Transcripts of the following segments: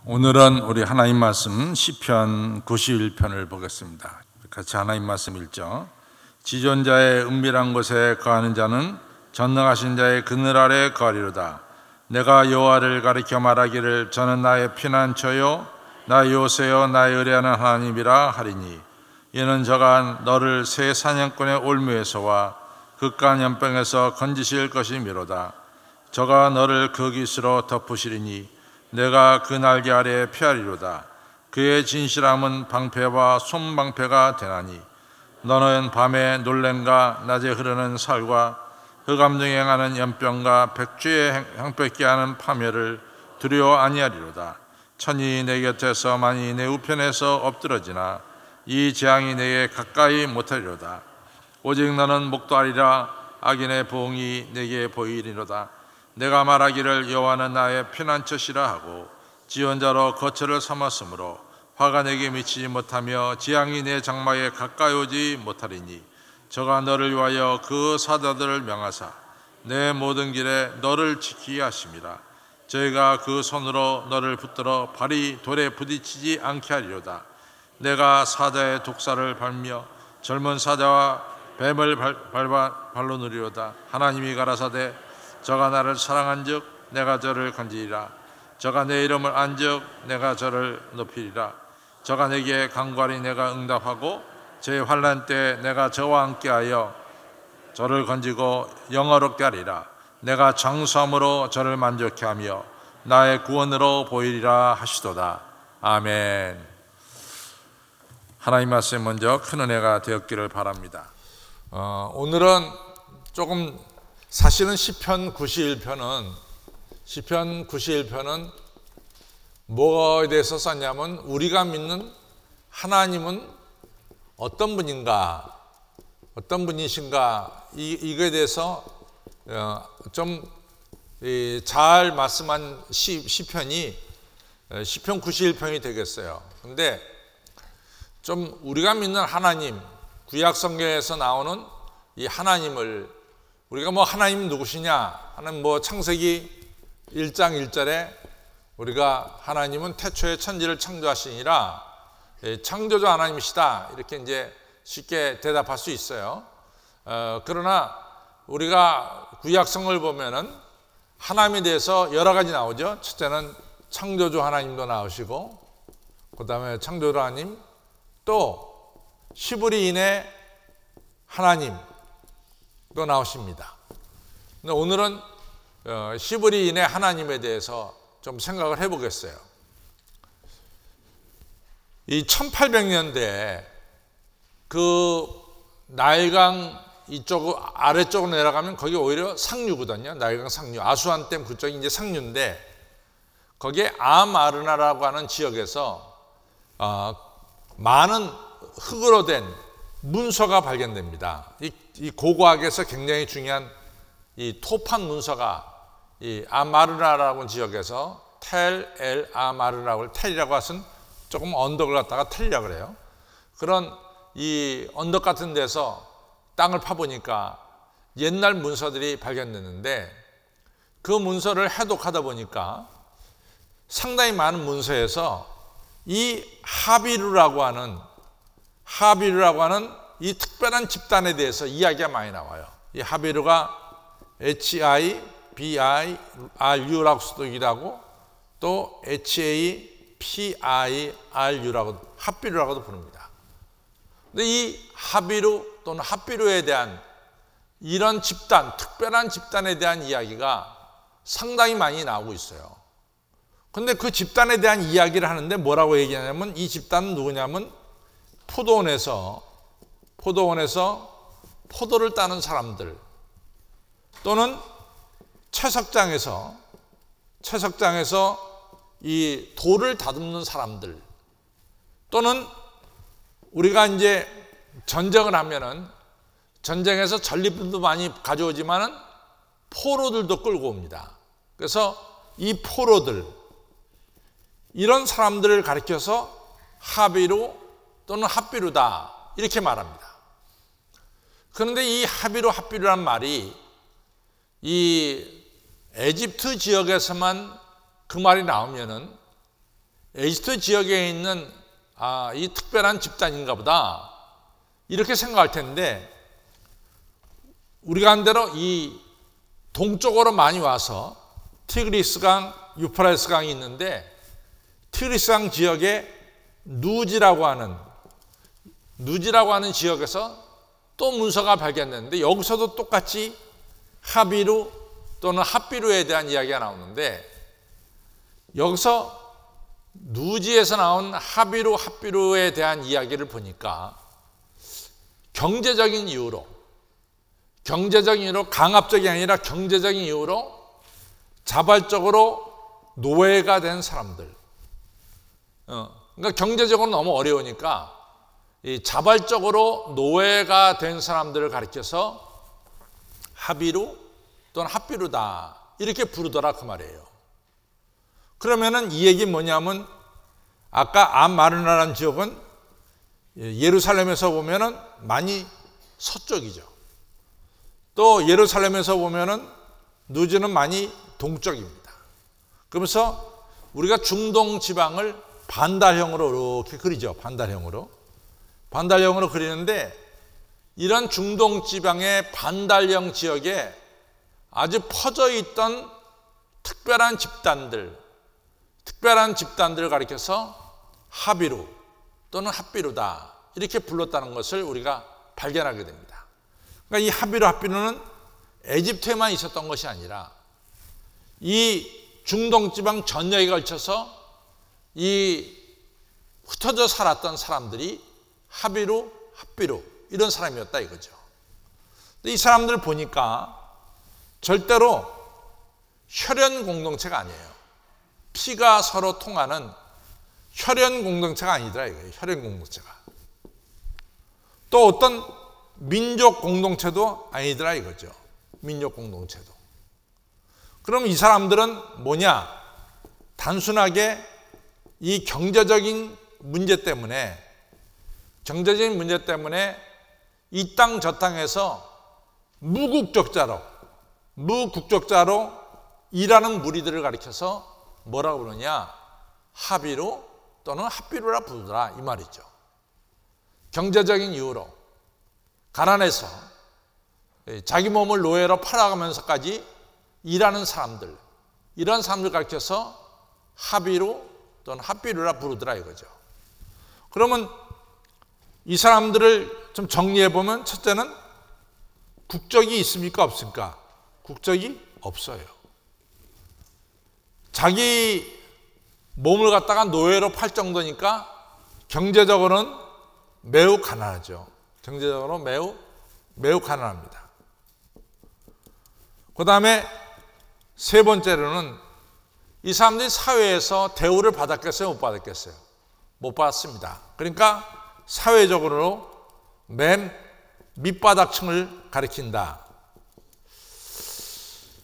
오늘은 우리 하나님 말씀 시편 91편을 보겠습니다. 같이 하나님 말씀 읽죠. 지존자의 은밀한 곳에 거하는 자는 전능하신 자의 그늘 아래 거하리로다. 내가 여호와를 가리켜 말하기를 저는 나의 피난처요 나의 요새요 나의 의뢰하는 하나님이라 하리니, 이는 저가 너를 새 사냥꾼의 올무에서와 극한 연병에서 건지실 것이미로다. 저가 너를 그 깃으로 덮으시리니 내가 그 날개 아래에 피하리로다. 그의 진실함은 방패와 손방패가 되나니, 너는 밤에 놀램과 낮에 흐르는 살과 흑암 중에 행하는 연병과 백주에 향뺏게 하는 파멸을 두려워 아니하리로다. 천이 내 곁에서 만이 내 우편에서 엎드러지나 이 재앙이 내게 가까이 못하리로다. 오직 너는 목도하리라. 악인의 보응이 내게 보이리로다. 내가 말하기를 여호와는 나의 피난처시라 하고 지원자로 거처를 삼았으므로 화가 내게 미치지 못하며 재앙이 내 장막에 가까이 오지 못하리니, 저가 너를 위하여 그 사자들을 명하사 내 모든 길에 너를 지키게 하심이라. 저희가 그 손으로 너를 붙들어 발이 돌에 부딪히지 않게 하리로다. 내가 사자의 독사를 밟며 젊은 사자와 뱀을 발로 누리로다. 하나님이 가라사대 저가 나를 사랑한즉 내가 저를 건지리라. 저가 내 이름을 안즉 내가 저를 높이리라. 저가 내게 간구하리 내가 응답하고 제 환난 때 내가 저와 함께하여 저를 건지고 영화롭게 하리라. 내가 장수함으로 저를 만족케 하며 나의 구원으로 보이리라 하시도다. 아멘. 하나님 말씀 먼저 큰 은혜가 되었기를 바랍니다. 오늘은 조금 사실은 시편 91편은 뭐에 대해서 썼냐면, 우리가 믿는 하나님은 어떤 분인가, 어떤 분이신가, 이거에 대해서 좀 잘 말씀한 시편이 시편 91편이 되겠어요. 근데 좀 우리가 믿는 하나님, 구약 성경에서 나오는 이 하나님을, 우리가 뭐 하나님 누구시냐 하는 창세기 1장 1절에 우리가 하나님은 태초에 천지를 창조하시니라 창조주 하나님이시다, 이렇게 이제 쉽게 대답할 수 있어요. 그러나 우리가 구약성을 보면은 하나님에 대해서 여러 가지 나오죠. 첫째는 창조주 하나님도 나오시고, 그 다음에 창조주 하나님, 또 시브리인의 하나님도 나오십니다. 근데 오늘은 시브리인의 하나님에 대해서 좀 생각을 해보겠어요. 이 1800년대에 그 나일강 이쪽 아래쪽으로 내려가면 거기 오히려 상류거든요. 나일강 상류, 아수안댐 그쪽이 이제 상류인데, 거기에 아마르나라고 하는 지역에서 많은 흙으로 된 문서가 발견됩니다. 이 고고학에서 굉장히 중요한 이 토판 문서가 이 아마르나라고 하는 지역에서 텔 엘 아마르나라고, 텔이라고 하신 조금 언덕을 갖다가 텔이라고 그래요. 그런 이 언덕 같은 데서 땅을 파보니까 옛날 문서들이 발견됐는데, 그 문서를 해독하다 보니까 상당히 많은 문서에서 이 하비루라고 하는 이 특별한 집단에 대해서 이야기가 많이 나와요. 이 하비루가 HIBIRU라고 쓰기도 하고, 또 HAPIRU라고, 핫비루라고도 부릅니다. 근데 이 하비루 또는 핫비루에 대한 이런 집단, 특별한 집단에 대한 이야기가 상당히 많이 나오고 있어요. 근데 그 집단에 대한 이야기를 하는데 뭐라고 얘기하냐면, 이 집단은 누구냐면 포도원에서 포도를 따는 사람들, 또는 채석장에서 이 돌을 다듬는 사람들, 또는 우리가 이제 전쟁을 하면은 전쟁에서 전리품도 많이 가져오지만은 포로들도 끌고 옵니다. 그래서 이 포로들, 이런 사람들을 가리켜서 하비루 또는 핫비루다 이렇게 말합니다. 그런데 이 하비루, 핫비루란 말이 이 에집트 지역에서만 그 말이 나오면은 에집트 지역에 있는 이 특별한 집단인가 보다 이렇게 생각할 텐데, 우리가 한 대로 이 동쪽으로 많이 와서 티그리스강, 유프라테스 강이 있는데, 티그리스강 지역에 누지라고 하는 지역에서 또 문서가 발견됐는데, 여기서도 똑같이 하비루 또는 핫비루에 대한 이야기가 나오는데, 여기서 누지에서 나온 하비루, 핫비루에 대한 이야기를 보니까 경제적인 이유로, 강압적이 아니라 경제적인 이유로 자발적으로 노예가 된 사람들, 그러니까 경제적으로 너무 어려우니까 이 자발적으로 노예가 된 사람들을 가리켜서 하비루 또는 핫비루다 이렇게 부르더라 그 말이에요. 그러면은 이 얘기는 뭐냐면, 아까 암마르나라는 지역은 예루살렘에서 보면은 많이 서쪽이죠. 또 예루살렘에서 보면은 누지는 많이 동쪽입니다. 그러면서 우리가 중동 지방을 반달형으로 이렇게 그리죠. 반달형으로 그리는데, 이런 중동 지방의 반달형 지역에 아주 퍼져 있던 특별한 집단들을 가리켜서 하비루 또는 핫비루다 이렇게 불렀다는 것을 우리가 발견하게 됩니다. 그러니까 이 하비루, 핫비루는 에집트에만 있었던 것이 아니라 이 중동 지방 전역에 걸쳐서 이 흩어져 살았던 사람들이 하비루, 핫비루 이런 사람이었다 이거죠. 근데 이 사람들을 보니까 절대로 혈연 공동체가 아니에요. 피가 서로 통하는 혈연 공동체가 아니더라 이거예요. 혈연 공동체가. 또 어떤 민족 공동체도 아니더라 이거죠. 민족 공동체도. 그럼 이 사람들은 뭐냐? 단순하게 이 경제적인 문제 때문에 이 땅 저 땅에서 무국적자로 일하는 무리들을 가리켜서 뭐라고 부르냐? 하비루 또는 핫비루라 부르더라 이 말이죠. 경제적인 이유로 가난해서 자기 몸을 노예로 팔아가면서까지 일하는 사람들, 이런 사람들 가리켜서 하비루 또는 핫비루라 부르더라 이거죠. 그러면 이 사람들을 좀 정리해 보면, 첫째는 국적이 있습니까 없습니까? 국적이 없어요. 자기 몸을 갖다가 노예로 팔 정도니까 경제적으로는 매우 가난하죠. 경제적으로 매우 가난합니다. 그 다음에 세 번째로는 이 사람들이 사회에서 대우를 받았겠어요? 못 받았겠어요? 못 받았습니다. 그러니까 사회적으로 맨 밑바닥층을 가리킨다.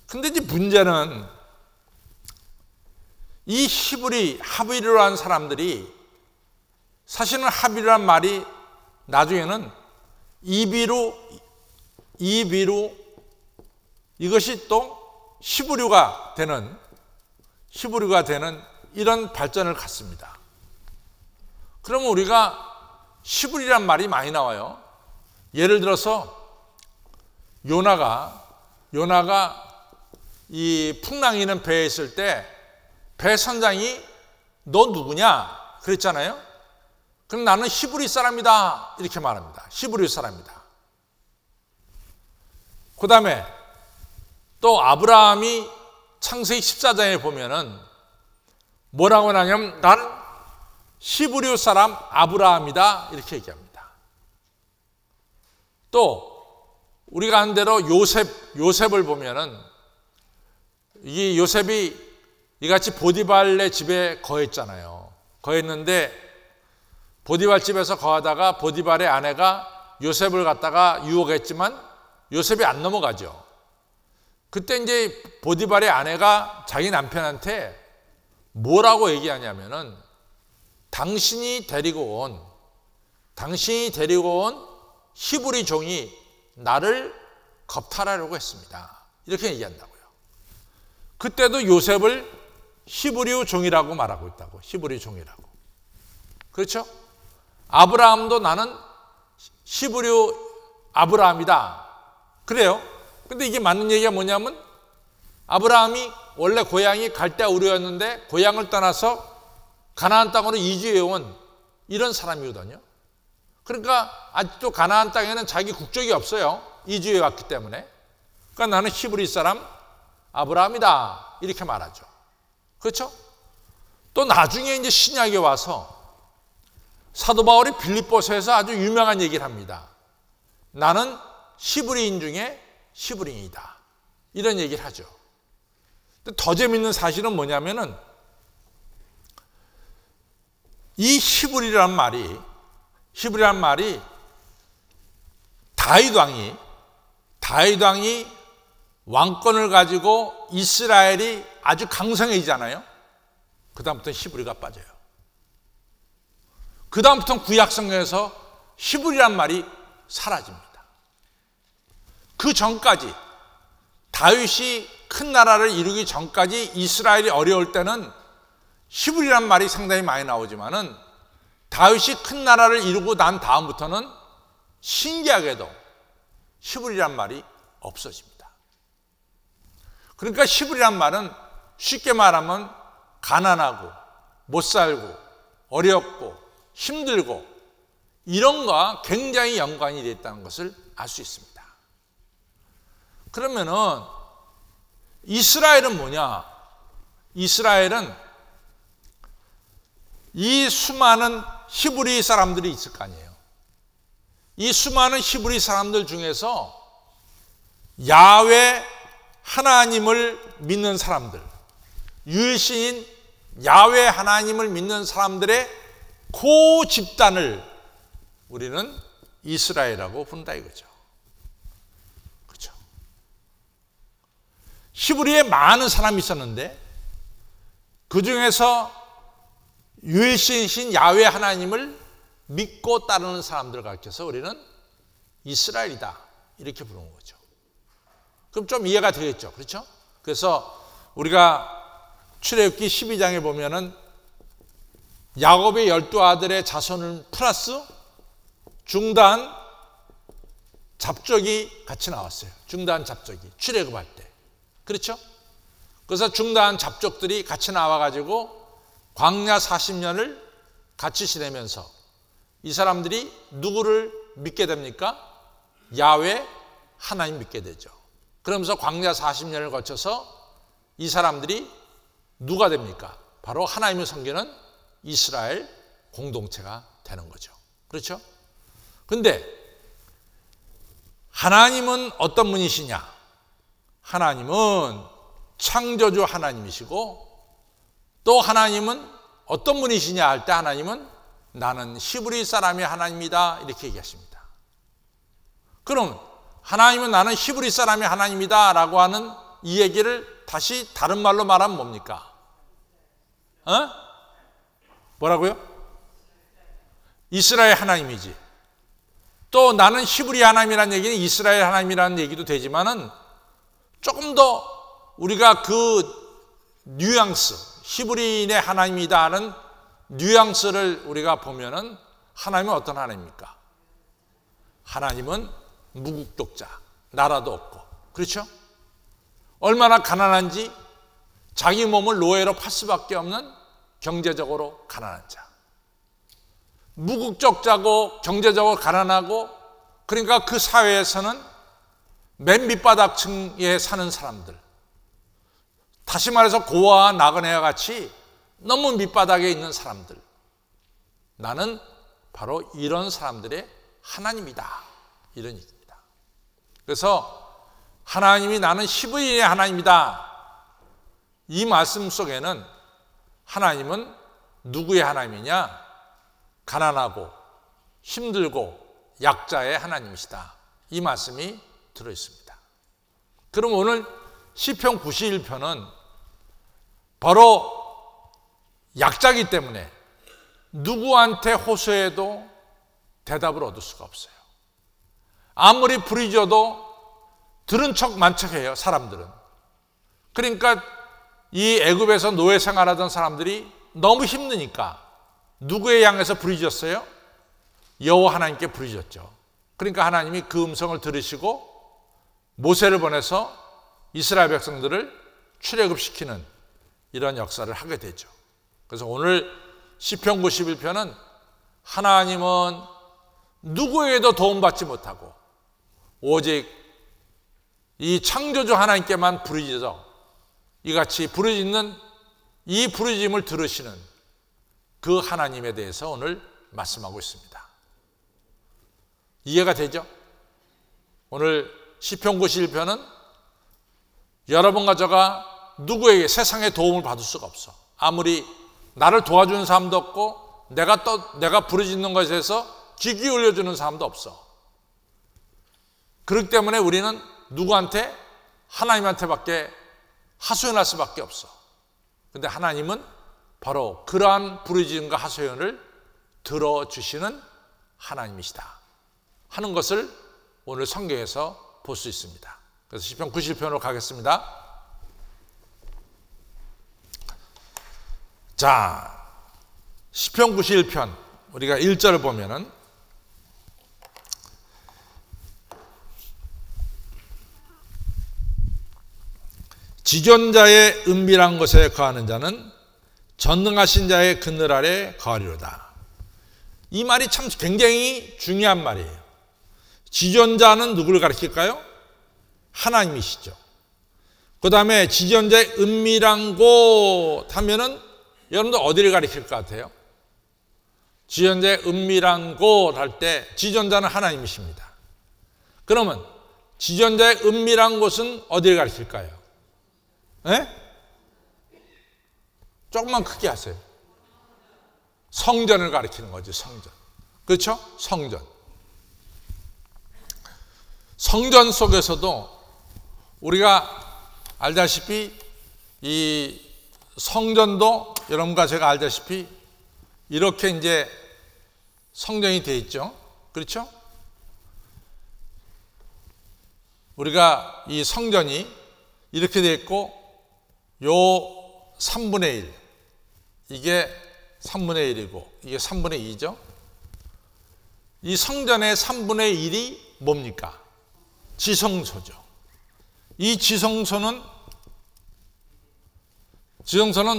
근데 이제 문제는 이 하비루라는 사람들이, 사실은 하비루라는 말이 나중에는 이비루 이것이 또 히브리가 되는 이런 발전을 갖습니다. 그러면 우리가 히브리란 말이 많이 나와요. 예를 들어서 요나가 이 풍랑이는 배에 있을 때 배 선장이 너 누구냐 그랬잖아요. 그럼 나는 히브리 사람이다 이렇게 말합니다. 히브리 사람이다. 그 다음에 또 아브라함이 창세기 14장에 보면은 뭐라고 하냐면 나는 히브리 사람 아브라함이다 이렇게 얘기합니다. 또 우리가 한 대로 요셉을 보면은 이 요셉이 이같이 보디발의 집에 거했잖아요. 거했는데 보디발 집에서 거하다가 보디발의 아내가 요셉을 갖다가 유혹했지만 요셉이 안 넘어가죠. 그때 이제 보디발의 아내가 자기 남편한테 뭐라고 얘기하냐면은 당신이 데리고 온 히브리 종이 나를 겁탈하려고 했습니다. 이렇게 얘기한다고요. 그때도 요셉을 히브리 종이라고 말하고 있다고. 히브리 종이라고. 그렇죠? 아브라함도 나는 히브리 아브라함이다. 그래요. 근데 이게 맞는 얘기가 뭐냐면 아브라함이 원래 고향이 갈대아 우르였는데 고향을 떠나서 가나안 땅으로 이주해온 이런 사람이거든요. 그러니까 아직도 가나안 땅에는 자기 국적이 없어요. 이주해 왔기 때문에. 그러니까 나는 히브리 사람 아브라함이다. 이렇게 말하죠. 그렇죠? 또 나중에 이제 신약에 와서 사도 바울이 빌립보서에서 아주 유명한 얘기를 합니다. 나는 히브리인 중에 히브리인이다. 이런 얘기를 하죠. 근데 더 재밌는 사실은 뭐냐면은 이 히브리란 말이 다윗 왕이 왕권을 가지고 이스라엘이 아주 강성해지잖아요. 그 다음부터는 히브리가 빠져요. 그 다음부터는 구약성경에서 히브리란 말이 사라집니다. 그 전까지 다윗이 큰 나라를 이루기 전까지 이스라엘이 어려울 때는 히브리란 말이 상당히 많이 나오지만은 다윗이 큰 나라를 이루고 난 다음부터는 신기하게도 히브리란 말이 없어집니다. 그러니까 히브리란 말은 쉽게 말하면 가난하고 못 살고 어렵고 힘들고 이런 거와 굉장히 연관이 되어 있다는 것을 알 수 있습니다. 그러면은 이스라엘은 뭐냐? 이스라엘은 이 수많은 히브리 사람들이 있을 거 아니에요. 이 수많은 히브리 사람들 중에서 야훼 하나님을 믿는 사람들, 유일신인 야훼 하나님을 믿는 사람들의 그 집단을 우리는 이스라엘이라고 부른다 이거죠. 그렇죠? 히브리에 많은 사람이 있었는데 그 중에서 유일신이신 야훼 하나님을 믿고 따르는 사람들을 가르쳐서 우리는 이스라엘이다 이렇게 부르는 거죠. 그럼 좀 이해가 되겠죠. 그렇죠? 그래서 우리가 출애굽기 12장에 보면은 야곱의 12아들의 자손을 플러스 중단 잡족이 같이 나왔어요. 중단 잡족이 출애굽할 때. 그렇죠? 그래서 중단 잡족들이 같이 나와가지고 광야 40년을 같이 지내면서 이 사람들이 누구를 믿게 됩니까? 야훼 하나님 믿게 되죠. 그러면서 광야 40년을 거쳐서 이 사람들이 누가 됩니까? 바로 하나님을 섬기는 이스라엘 공동체가 되는 거죠. 그렇죠? 근데 하나님은 어떤 분이시냐? 하나님은 창조주 하나님이시고 또 하나님은 어떤 분이시냐 할 때 하나님은 나는 히브리 사람이 하나님이다 이렇게 얘기하십니다. 그럼 하나님은 나는 히브리 사람이 하나님이다 라고 하는 이 얘기를 다시 다른 말로 말하면 뭡니까? 뭐라고요? 이스라엘 하나님이지. 또 나는 히브리 하나님이라는 얘기는 이스라엘 하나님이라는 얘기도 되지만은 조금 더 우리가 그 뉘앙스, 히브리인의 하나님이다 하는 뉘앙스를 우리가 보면은 하나님은 어떤 하나님입니까? 하나님은 무국독자, 나라도 없고, 그렇죠? 얼마나 가난한지 자기 몸을 노예로 팔 수밖에 없는 경제적으로 가난한 자. 무국적자고 경제적으로 가난하고 그러니까 그 사회에서는 맨 밑바닥층에 사는 사람들. 다시 말해서 고아와 나그네와 같이 너무 밑바닥에 있는 사람들. 나는 바로 이런 사람들의 하나님이다. 이런 얘기입니다. 그래서 하나님이 나는 히브리인의 하나님이다. 이 말씀 속에는 하나님은 누구의 하나님이냐? 가난하고 힘들고 약자의 하나님이시다. 이 말씀이 들어있습니다. 그럼 오늘 시편 91편은 바로 약자이기 때문에 누구한테 호소해도 대답을 얻을 수가 없어요. 아무리 부르짖어도 들은 척 만척해요, 사람들은. 그러니까 이 애굽에서 노예 생활하던 사람들이 너무 힘드니까 누구의 향해서 부르짖었어요? 여호와 하나님께 부르짖었죠. 그러니까 하나님이 그 음성을 들으시고 모세를 보내서 이스라엘 백성들을 출애굽시키는 이런 역사를 하게 되죠. 그래서 오늘 시편 91편은 하나님은 누구에게도 도움받지 못하고 오직 이 창조주 하나님께만 부르짖어 이같이 부르짖는 이 부르짖음을 들으시는 그 하나님에 대해서 오늘 말씀하고 있습니다. 이해가 되죠? 오늘 시편 91편은 여러분과 저가 누구에게 세상에 도움을 받을 수가 없어. 아무리 나를 도와주는 사람도 없고 내가 부르짖는 것에 대해서 귀 기울여주는 사람도 없어. 그렇기 때문에 우리는 누구한테? 하나님한테밖에 하소연할 수밖에 없어. 근데 하나님은 바로 그러한 부르짖음과 하소연을 들어주시는 하나님이시다 하는 것을 오늘 성경에서 볼 수 있습니다. 그래서 시편 91편으로 가겠습니다. 자, 시편 91편 우리가 1절을 보면은 지존자의 은밀한 곳에 거하는 자는 전능하신 자의 그늘 아래 거하리로다. 이 말이 참 굉장히 중요한 말이에요. 지존자는 누구를 가리킬까요? 하나님이시죠. 그 다음에 지존자의 은밀한 곳 하면은 여러분들 어디를 가리킬 것 같아요? 지존자의 은밀한 곳 할 때 지존자는 하나님이십니다. 그러면 지존자의 은밀한 곳은 어디를 가리킬까요? 예? 조금만 크게 하세요. 성전을 가리키는 거죠. 성전. 그렇죠? 성전. 성전 속에서도 우리가 알다시피 이 성전도 여러분과 제가 알다시피 이렇게 이제 성전이 되어 있죠. 그렇죠? 우리가 이 성전이 이렇게 되어 있고 요 3분의 1 이게 3분의 1이고 이게 3분의 2죠. 이 성전의 3분의 1이 뭡니까? 지성소죠. 이 지성소는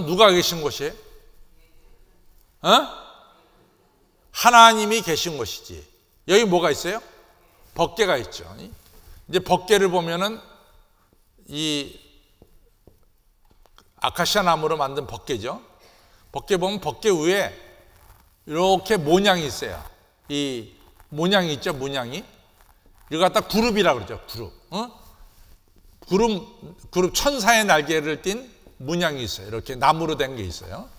누가 계신 곳이에요? 하나님이 계신 곳이지. 여기 뭐가 있어요? 법궤가 있죠. 이제 법궤를 보면은 이 아카시아 나무로 만든 법궤죠. 법궤 보면 법궤 위에 이렇게 모양이 있어요. 이 모양이 있죠. 모양이. 이거 갖다 그룹이라고 그러죠. 그룹 천사의 날개를 띤 문양이 있어요. 이렇게 나무로 된 게 있어요.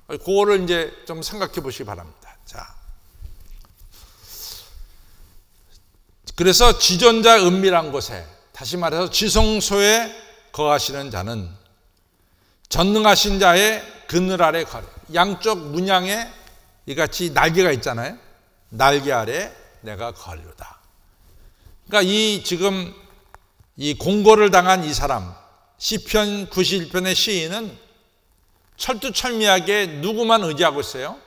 그거를 이제 좀 생각해 보시기 바랍니다. 자, 그래서 지존자 은밀한 곳에, 다시 말해서 지성소에 거하시는 자는 전능하신 자의 그늘 아래 거하리. 양쪽 문양에 이같이 날개가 있잖아요. 날개 아래 내가 거하리로다. 그러니까 지금 이 공고를 당한 이 사람, 시편 91편의 시인은 철두철미하게 누구만 의지하고 있어요?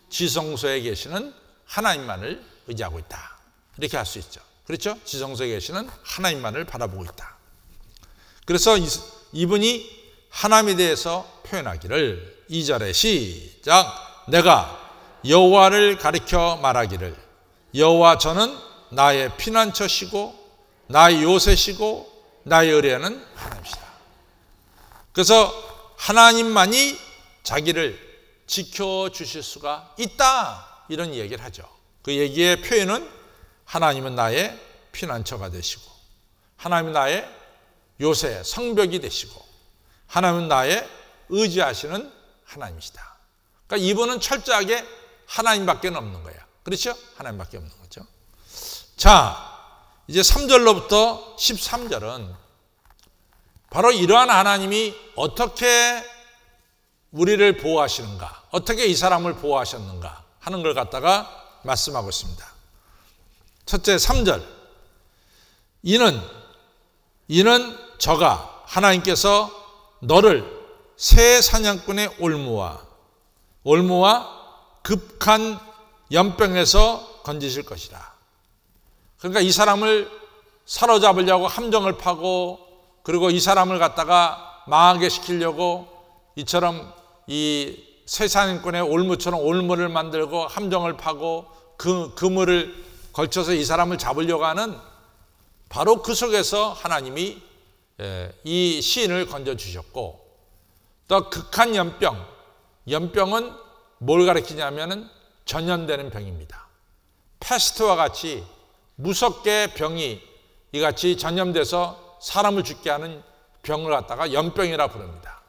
지성소에 계시는 하나님만을 의지하고 있다. 이렇게 할 수 있죠. 그렇죠? 지성소에 계시는 하나님만을 바라보고 있다. 그래서 이분이 하나님에 대해서 표현하기를 2절에 시작. 내가 여호와를 가리켜 말하기를 여호와 저는 나의 피난처시고 나의 요새시고 나의 의뢰하는 하나님이시다. 그래서 하나님만이 자기를 지켜주실 수가 있다, 이런 얘기를 하죠. 그 얘기의 표현은 하나님은 나의 피난처가 되시고 하나님은 나의 요새 성벽이 되시고 하나님은 나의 의지하시는 하나님이시다. 그러니까 이분은 철저하게 하나님밖에 없는 거야. 그렇죠? 하나님밖에 없는 거죠. 자, 이제 3절로부터 13절은 바로 이러한 하나님이 어떻게 우리를 보호하시는가, 어떻게 이 사람을 보호하셨는가 하는 걸 갖다가 말씀하고 있습니다. 첫째 3절, 이는 저가 하나님께서 너를 새 사냥꾼의 올무와 급한 연병에서 건지실 것이라. 그러니까 이 사람을 사로잡으려고 함정을 파고, 그리고 이 사람을 갖다가 망하게 시키려고 이처럼 이 새 사냥꾼의 올무처럼 올무를 만들고 함정을 파고 그물을 걸쳐서 이 사람을 잡으려고 하는, 바로 그 속에서 하나님이 이 시인을 건져주셨고, 또 극한 연병은 뭘 가리키냐면은 전염되는 병입니다. 패스트와 같이 무섭게 병이 이같이 전염돼서 사람을 죽게 하는 병을 갖다가 연병이라 부릅니다.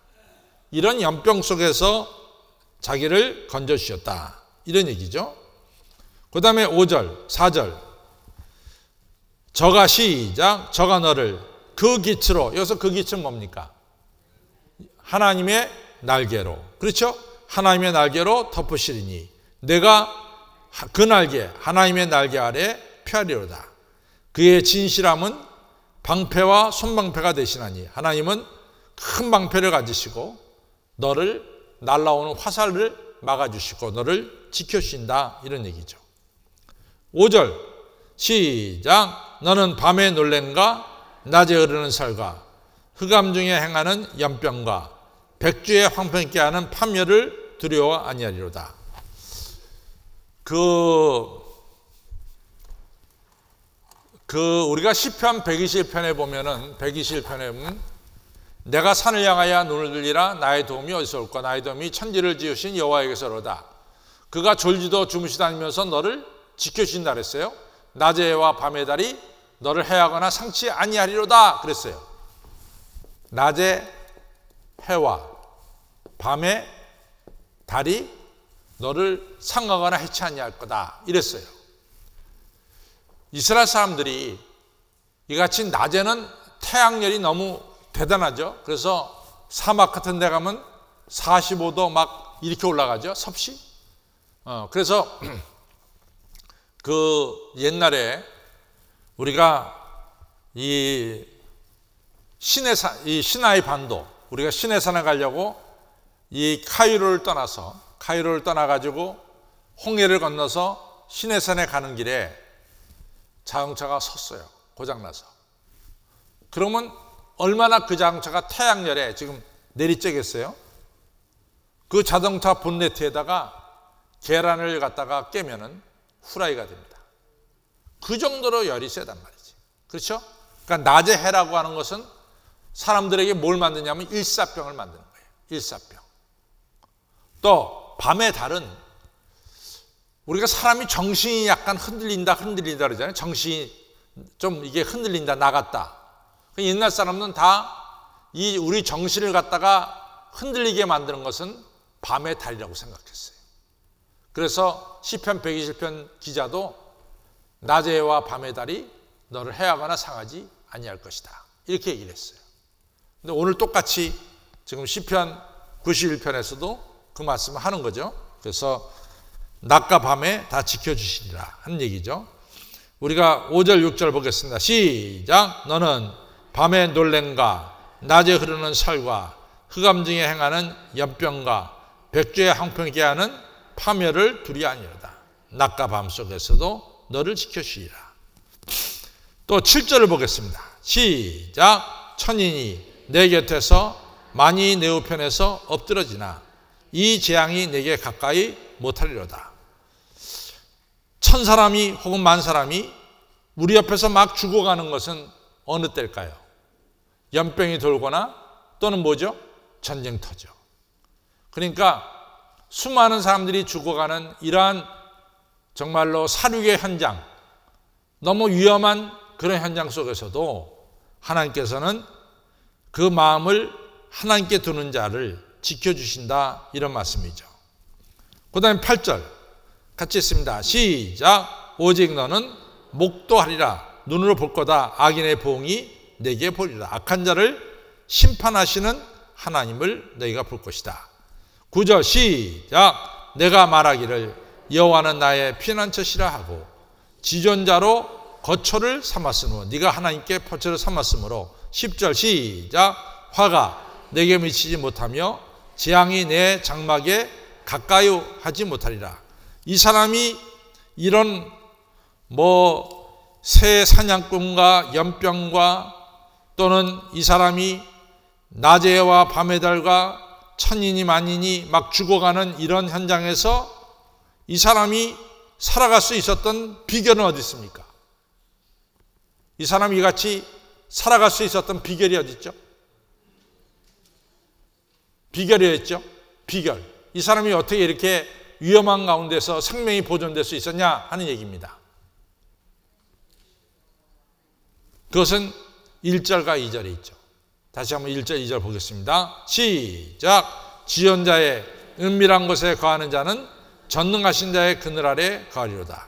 이런 연병 속에서 자기를 건져주셨다, 이런 얘기죠. 그 다음에 5절 4절 저가 너를 그 깃으로, 여기서 그 깃은 뭡니까? 하나님의 날개로, 그렇죠? 하나님의 날개로 덮으시리니 내가 그 날개, 하나님의 날개 아래 펴리로다. 그의 진실함은 방패와 손방패가 되시나니, 하나님은 큰 방패를 가지시고 너를 날아오는 화살을 막아주시고 너를 지켜주신다, 이런 얘기죠. 5절 시작. 너는 밤에 놀램과 낮에 흐르는 설과 흑암 중에 행하는 연병과 백주에 황폐케 하는 파멸을 두려워 아니하리로다. 우리가 시편 121편에 보면은, 121편에 보면 내가 산을 향하여 눈을 들리라. 나의 도움이 어디서 올까? 나의 도움이 천지를 지으신 여호와에게서로다. 그가 졸지도 주무시도 않으면서 너를 지켜주신다 그랬어요. 낮의 해와 밤의 달이 너를 해하거나 상치 아니하리로다 그랬어요. 낮의 해와 밤의 달이 너를 상하거나 해치 아니할 거다, 이랬어요. 이스라엘 사람들이 이같이 낮에는 태양열이 너무 대단하죠. 그래서 사막 같은 데 가면 45도 막 이렇게 올라가죠, 섭씨. 그래서 그 옛날에 우리가 이 시나이 반도, 우리가 시내산에 가려고 이 카이로를 떠나가지고 홍해를 건너서 시내산에 가는 길에 자동차가 섰어요, 고장나서. 그러면 얼마나 그 자동차가 태양열에 지금 내리쬐겠어요? 그 자동차 본네트에다가 계란을 갖다가 깨면은 후라이가 됩니다. 그 정도로 열이 세단 말이지. 그렇죠? 그러니까 낮의 해라고 하는 것은 사람들에게 뭘 만드냐면 일사병을 만드는 거예요. 일사병. 또 밤의 달은 우리가 사람이 정신이 약간 흔들린다 그러잖아요. 정신이 좀 이게 흔들린다, 나갔다. 옛날 사람은 다 이 우리 정신을 갖다가 흔들리게 만드는 것은 밤의 달이라고 생각했어요. 그래서 시편 121편 기자도 낮의 해와 밤의 달이 너를 해하거나 상하지 아니할 것이다, 이렇게 얘기를 했어요. 근데 오늘 똑같이 지금 시편 91편에서도 그 말씀을 하는 거죠. 그래서 낮과 밤에 다 지켜주시리라 하는 얘기죠. 우리가 5절 6절 보겠습니다. 시작. 너는 밤에 놀램과 낮에 흐르는 설과 흑암 중에 행하는 연병과 백주에 황폐케 하는 파멸을 두려워 아니로다. 낮과 밤 속에서도 너를 지켜주시리라. 또 7절을 보겠습니다. 시작. 천인이 내 곁에서 많이 내 우편에서 엎드러지나 이 재앙이 내게 가까이 못하리로다. 천 사람이 혹은 만 사람이 우리 옆에서 막 죽어가는 것은 어느 때일까요? 연병이 돌거나 또는 뭐죠? 전쟁터죠. 그러니까 수많은 사람들이 죽어가는 이러한 정말로 살육의 현장, 너무 위험한 그런 현장 속에서도 하나님께서는 그 마음을 하나님께 두는 자를 지켜주신다, 이런 말씀이죠. 그 다음에 8절 같이 했습니다. 시작. 오직 너는 목도하리라. 눈으로 볼 거다. 악인의 보응이 내게 보리라. 악한 자를 심판하시는 하나님을 너희가 볼 것이다. 9절 시작. 내가 말하기를 여호와는 나의 피난처시라 하고 지존자로 거처를 삼았으므로 네가 하나님께 포처를 삼았으므로. 10절 시작. 화가 내게 미치지 못하며 재앙이 내 장막에 가까이 하지 못하리라. 이 사람이 이런 새 사냥꾼과 연병과 또는 이 사람이 낮에와 밤의 달과 천인이 만인이 막 죽어가는 이런 현장에서 이 사람이 살아갈 수 있었던 비결은 어디 있습니까? 이 사람이 이같이 살아갈 수 있었던 비결이 어디 있죠? 비결이었죠? 비결. 이 사람이 어떻게 이렇게 위험한 가운데서 생명이 보존될 수 있었냐 하는 얘기입니다. 그것은 1절과 2절에 있죠. 다시 한번 1절, 2절 보겠습니다. 시작. 지존자의 은밀한 곳에 거하는 자는 전능하신 자의 그늘 아래 거하리로다.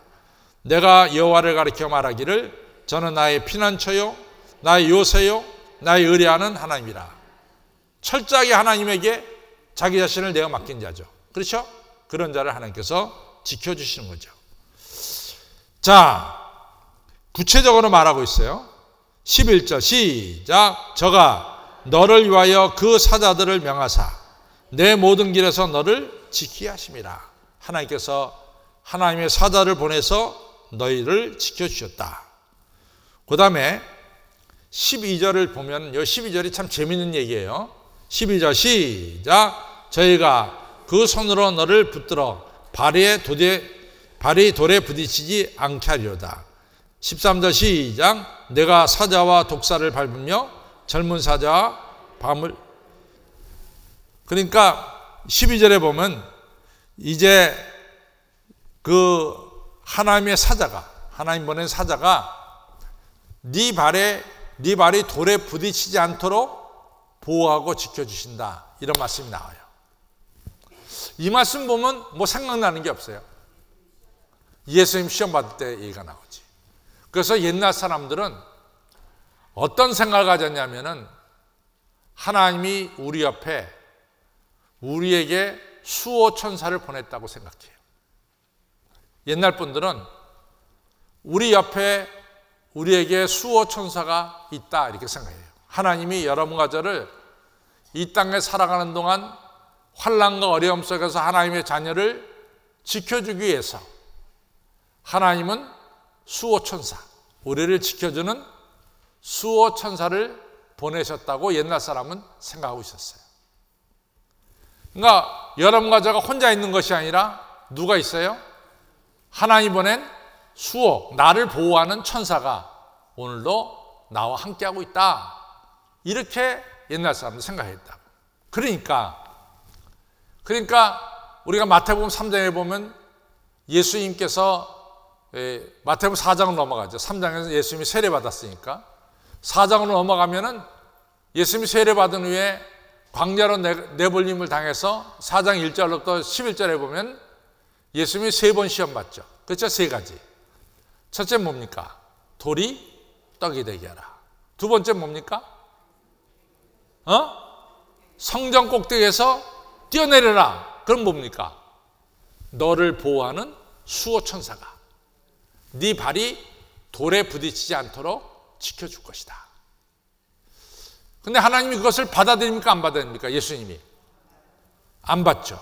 내가 여호와를 가리켜 말하기를 저는 나의 피난처요 나의 요새요 나의 의뢰하는 하나님이라. 철저하게 하나님에게 자기 자신을 내어 맡긴 자죠. 그렇죠? 그런 자를 하나님께서 지켜주시는 거죠. 자, 구체적으로 말하고 있어요. 11절 시작. 저가 너를 위하여 그 사자들을 명하사 내 모든 길에서 너를 지키게 하심이라. 하나님께서 하나님의 사자를 보내서 너희를 지켜주셨다. 그 다음에 12절을 보면 이 12절이 참 재미있는 얘기예요. 12절 시작. 저희가 그 손으로 너를 붙들어 발이 돌에 부딪히지 않게 하리로다. 13절 시작. 내가 사자와 독사를 밟으며 젊은 사자와 밤을. 그러니까 12절에 보면 이제 그 하나님의 사자가, 하나님 보낸 사자가 네 발이 돌에 부딪히지 않도록 보호하고 지켜주신다. 이런 말씀이 나와요. 이 말씀 보면 뭐 생각나는 게 없어요. 예수님 시험 받을 때 얘기가 나오지. 그래서 옛날 사람들은 어떤 생각을 가졌냐면은 하나님이 우리 옆에 우리에게 수호 천사를 보냈다고 생각해요. 옛날 분들은 우리 옆에 우리에게 수호 천사가 있다 이렇게 생각해요. 하나님이 여러분과 저를 이 땅에 살아가는 동안 환난과 어려움 속에서 하나님의 자녀를 지켜주기 위해서 하나님은 수호 천사, 우리를 지켜주는 수호 천사를 보내셨다고 옛날 사람은 생각하고 있었어요. 그러니까 여러분과 제가 혼자 있는 것이 아니라 누가 있어요? 하나님 보낸 수호, 나를 보호하는 천사가 오늘도 나와 함께하고 있다. 이렇게 옛날 사람은 생각했다. 그러니까 우리가 마태복음 3장에 보면 예수님께서 마태복음 4장으로 넘어가죠. 3장에서 예수님이 세례받았으니까 4장으로 넘어가면은 예수님이 세례받은 후에 광야로 내몰림을 당해서 4장 1절부터 11절에 보면 예수님이 3번 시험 받죠. 그렇죠? 3가지. 첫째 뭡니까? 돌이 떡이 되게 하라. 두 번째 뭡니까? 성전 꼭대기에서 뛰어내려라. 그럼 뭡니까? 너를 보호하는 수호 천사가 네 발이 돌에 부딪히지 않도록 지켜줄 것이다. 근데 하나님이 그것을 받아들입니까? 안 받아들입니까? 예수님이 안 받죠.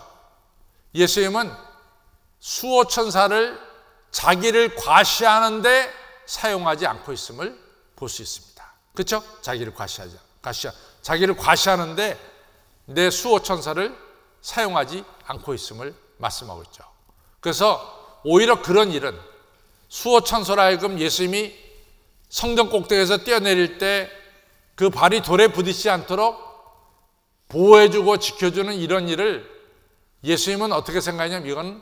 예수님은 수호 천사를 자기를 과시하는데 사용하지 않고 있음을 볼 수 있습니다. 그렇죠? 자기를 과시하는데 내 수호 천사를 사용하지 않고 있음을 말씀하고 있죠. 그래서 오히려 그런 일은 수호 천사로 하여금 예수님이 성전 꼭대기에서 뛰어내릴 때 그 발이 돌에 부딪히지 않도록 보호해주고 지켜주는 이런 일을 예수님은 어떻게 생각하냐면 이건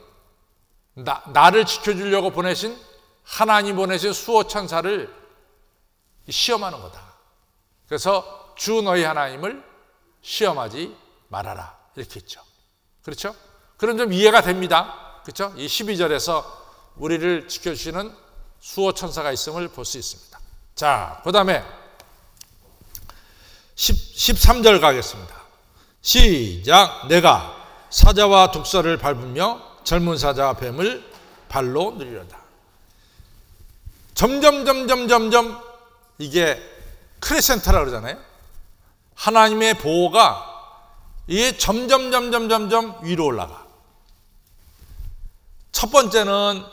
나를 지켜주려고 보내신 하나님 보내신 수호 천사를 시험하는 거다. 그래서 주 너희 하나님을 시험하지 말아라 이렇게 했죠. 그렇죠? 그런 좀 이해가 됩니다. 그렇죠? 이 12절에서 우리를 지켜주시는 수호 천사가 있음을 볼 수 있습니다. 자, 그 다음에 13절 가겠습니다. 시작. 내가 사자와 독사를 밟으며 젊은 사자와 뱀을 발로 누리려다. 점점 이게 크레센타라고 그러잖아요. 하나님의 보호가 이게 점점 위로 올라가. 첫 번째는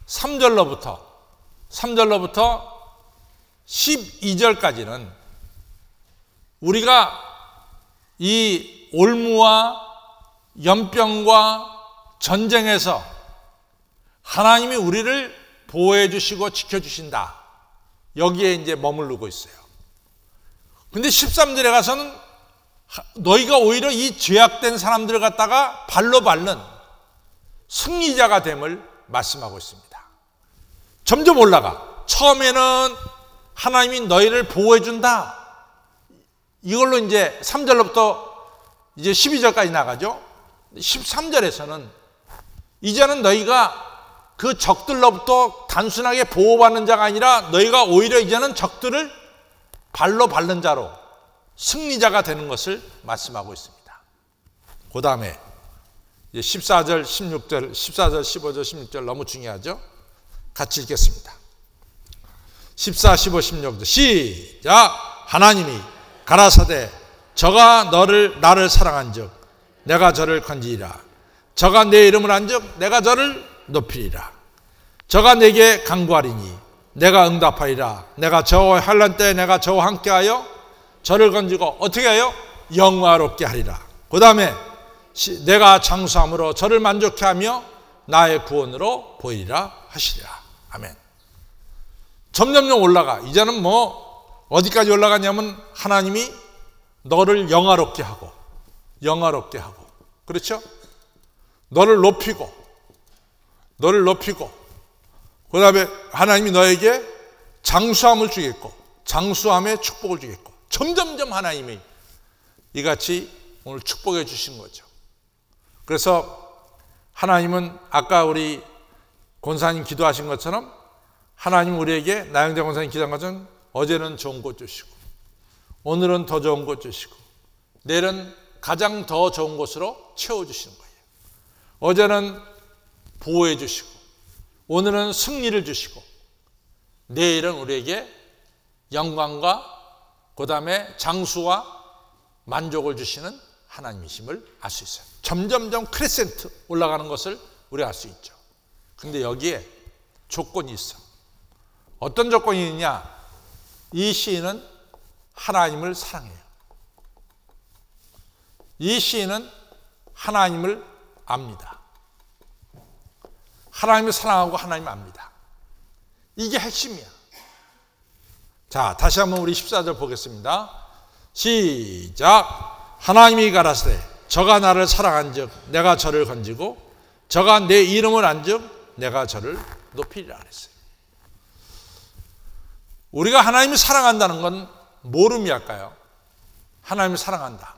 3절로부터 12절까지는 우리가 이 올무와 연병과 전쟁에서 하나님이 우리를 보호해 주시고 지켜 주신다. 여기에 이제 머무르고 있어요. 근데 13절에 가서는 너희가 오히려 이 죄악된 사람들을 갖다가 발로 밟는 승리자가 됨을 말씀하고 있습니다. 점점 올라가. 처음에는 하나님이 너희를 보호해 준다. 이걸로 이제 3절로부터 이제 12절까지 나가죠. 13절에서는 이제는 너희가 그 적들로부터 단순하게 보호받는 자가 아니라 너희가 오히려 이제는 적들을 발로 밟는 자로 승리자가 되는 것을 말씀하고 있습니다. 그 다음에 14절, 16절, 14절, 15절, 16절 너무 중요하죠? 같이 읽겠습니다. 14, 15, 16절 시작. 하나님이 가라사대 저가 나를 사랑한즉 내가 저를 건지리라. 저가 내 이름을 한즉 내가 저를 높이리라. 저가 내게 간구하리니 내가 응답하리라. 내가 저와 환난 때 내가 저와 함께하여 저를 건지고 어떻게 하여 영화롭게 하리라. 그 다음에 내가 장수함으로 저를 만족해 하며 나의 구원으로 보이리라 하시리라. 아멘. 점점 올라가. 이제는 뭐 어디까지 올라가냐면 하나님이 너를 영화롭게 하고 그렇죠? 너를 높이고 그 다음에 하나님이 너에게 장수함을 주겠고 장수함의 축복을 주겠고 점점점 하나님이 이같이 오늘 축복해 주신 거죠. 그래서 하나님은 아까 우리 권사님 기도하신 것처럼 하나님 우리에게 나영재 권사님 기도한 것처럼 어제는 좋은 것 주시고 오늘은 더 좋은 것 주시고 내일은 가장 더 좋은 것으로 채워주시는 거예요. 어제는 보호해 주시고 오늘은 승리를 주시고 내일은 우리에게 영광과 그 다음에 장수와 만족을 주시는 하나님이심을 알 수 있어요. 점점점 크레센트 올라가는 것을 우리가 알 수 있죠. 근데 여기에 조건이 있어. 어떤 조건이 있냐? 이 시인은 하나님을 사랑해요. 이 시인은 하나님을 압니다. 하나님을 사랑하고 하나님을 압니다. 이게 핵심이야. 자, 다시 한번 우리 14절 보겠습니다. 시작. 하나님이 가라사대 저가 나를 사랑한즉 내가 저를 건지고 저가 내 이름을 안즉 내가 저를 높이리라 그랬어요. 우리가 하나님을 사랑한다는 건 뭘 의미할까요? 하나님을 사랑한다.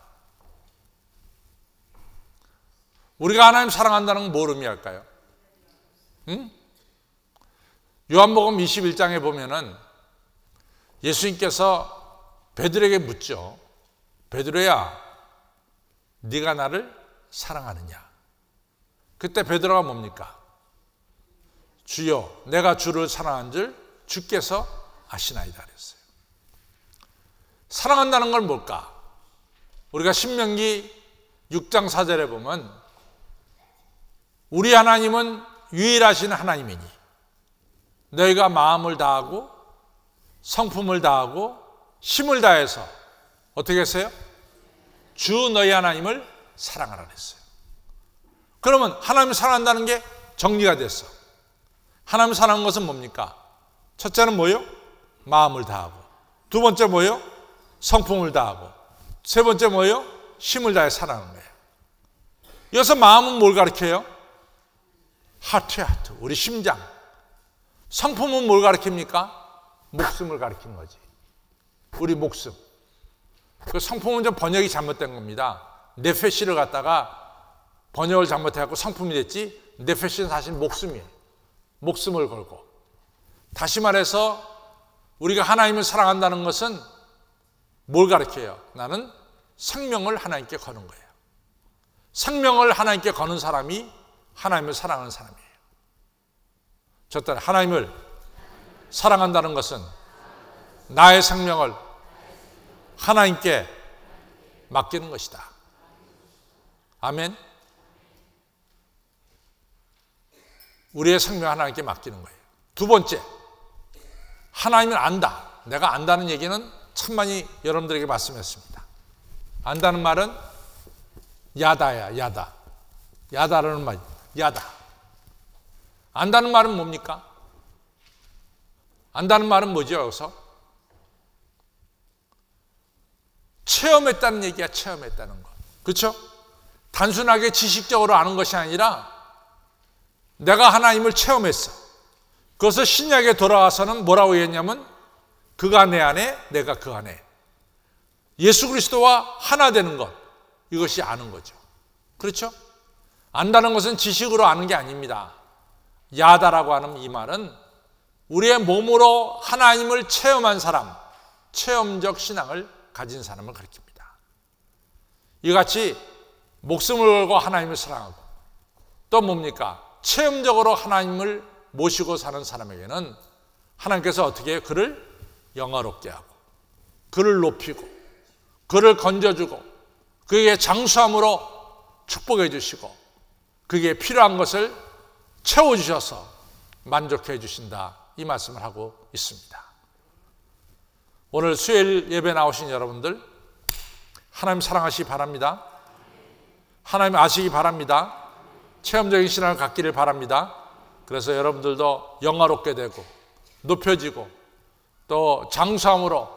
우리가 하나님을 사랑한다는 건 뭘 의미할까요? 응? 요한복음 21장에 보면은 예수님께서 베드로에게 묻죠. 베드로야, 네가 나를 사랑하느냐? 그때 베드로가 뭡니까? 주여, 내가 주를 사랑한 줄 주께서 아시나이다 그랬어요. 사랑한다는 건 뭘까? 우리가 신명기 6장 4절에 보면 우리 하나님은 유일하신 하나님이니 너희가 마음을 다하고 성품을 다하고 힘을 다해서 어떻게 했어요? 주 너희 하나님을 사랑하라 그랬어요. 그러면 하나님을 사랑한다는 게 정리가 됐어. 하나님을 사랑하는 것은 뭡니까? 첫째는 뭐예요? 마음을 다하고. 두 번째 뭐예요? 성품을 다하고. 세 번째 뭐예요? 힘을 다해 사랑하는 거예요. 여기서 마음은 뭘 가리켜요? 하트, 우리 심장. 성품은 뭘 가리킵니까? 목숨을 가리킨 거지. 우리 목숨. 그 성품은 좀 번역이 잘못된 겁니다. 네페시를 갖다가 번역을 잘못해갖고 성품이 됐지, 네페시는 사실 목숨이에요. 목숨을 걸고. 다시 말해서 우리가 하나님을 사랑한다는 것은 뭘 가르쳐요? 나는 생명을 하나님께 거는 거예요. 생명을 하나님께 거는 사람이 하나님을 사랑하는 사람이에요. 저 때는 하나님을 사랑한다는 것은 나의 생명을 하나님께 맡기는 것이다. 아멘. 우리의 생명 하나님께 맡기는 거예요. 두 번째, 하나님을 안다. 내가 안다는 얘기는 참 많이 여러분들에게 말씀했습니다. 안다는 말은 야다야, 야다. 야다라는 말, 야다. 안다는 말은 뭡니까? 안다는 말은 뭐죠, 여기서? 체험했다는 얘기야, 체험했다는 거. 그렇죠? 단순하게 지식적으로 아는 것이 아니라 내가 하나님을 체험했어. 그래서 신약에 돌아와서는 뭐라고 했냐면 그가 내 안에, 내가 그 안에. 예수 그리스도와 하나 되는 것, 이것이 아는 거죠. 그렇죠? 안다는 것은 지식으로 아는 게 아닙니다. 야다라고 하는 이 말은 우리의 몸으로 하나님을 체험한 사람, 체험적 신앙을 가진 사람을 가리킵니다. 이같이 목숨을 걸고 하나님을 사랑하고 또 뭡니까? 체험적으로 하나님을 모시고 사는 사람에게는 하나님께서 어떻게 해요? 그를 영화롭게 하고 그를 높이고 그를 건져주고 그에게 장수함으로 축복해 주시고 그에게 필요한 것을 채워주셔서 만족해 주신다, 이 말씀을 하고 있습니다. 오늘 수요일 예배 나오신 여러분들 하나님 사랑하시기 바랍니다. 하나님 아시기 바랍니다. 체험적인 신앙을 갖기를 바랍니다. 그래서 여러분들도 영화롭게 되고 높여지고 또 장수함으로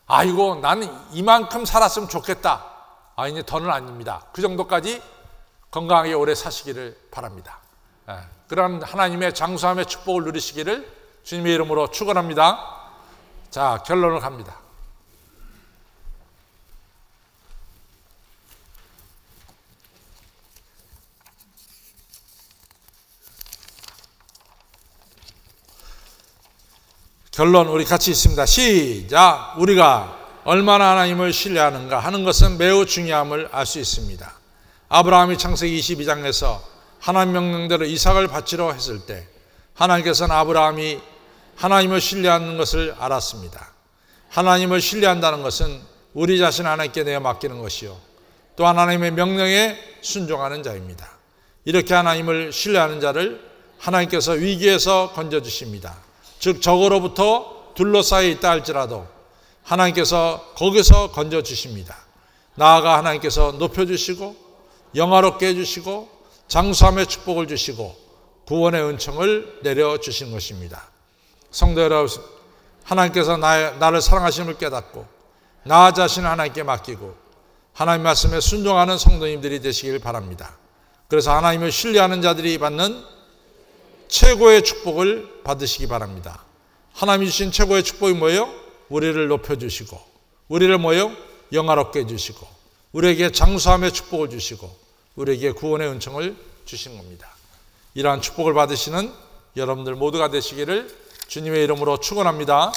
아이고 나는 이만큼 살았으면 좋겠다, 이제 더는 아닙니다. 그 정도까지 건강하게 오래 사시기를 바랍니다. 그런 하나님의 장수함의 축복을 누리시기를 주님의 이름으로 축원합니다. 자, 결론을 갑니다. 결론 우리 같이 있습니다. 시작. 우리가 얼마나 하나님을 신뢰하는가 하는 것은 매우 중요함을 알 수 있습니다. 아브라함이 창세기 22장에서 하나님 명령대로 이삭을 바치려 했을 때 하나님께서는 아브라함이 하나님을 신뢰하는 것을 알았습니다. 하나님을 신뢰한다는 것은 우리 자신 하나님께 내어 맡기는 것이요 또 하나님의 명령에 순종하는 자입니다. 이렇게 하나님을 신뢰하는 자를 하나님께서 위기에서 건져주십니다. 즉 적으로부터 둘러싸여 있다 할지라도 하나님께서 거기서 건져주십니다. 나아가 하나님께서 높여주시고 영화롭게 해주시고 장수함의 축복을 주시고 구원의 은총을 내려주신 것입니다. 성도 여러분, 하나님께서 나를 사랑하심을 깨닫고 나 자신을 하나님께 맡기고 하나님 말씀에 순종하는 성도님들이 되시길 바랍니다. 그래서 하나님을 신뢰하는 자들이 받는 최고의 축복을 받으시기 바랍니다. 하나님이 주신 최고의 축복이 뭐예요? 우리를 높여주시고 우리를 뭐예요? 영화롭게 해주시고 우리에게 장수함의 축복을 주시고 우리에게 구원의 은총을 주신 겁니다. 이러한 축복을 받으시는 여러분들 모두가 되시기를 주님의 이름으로 축원합니다.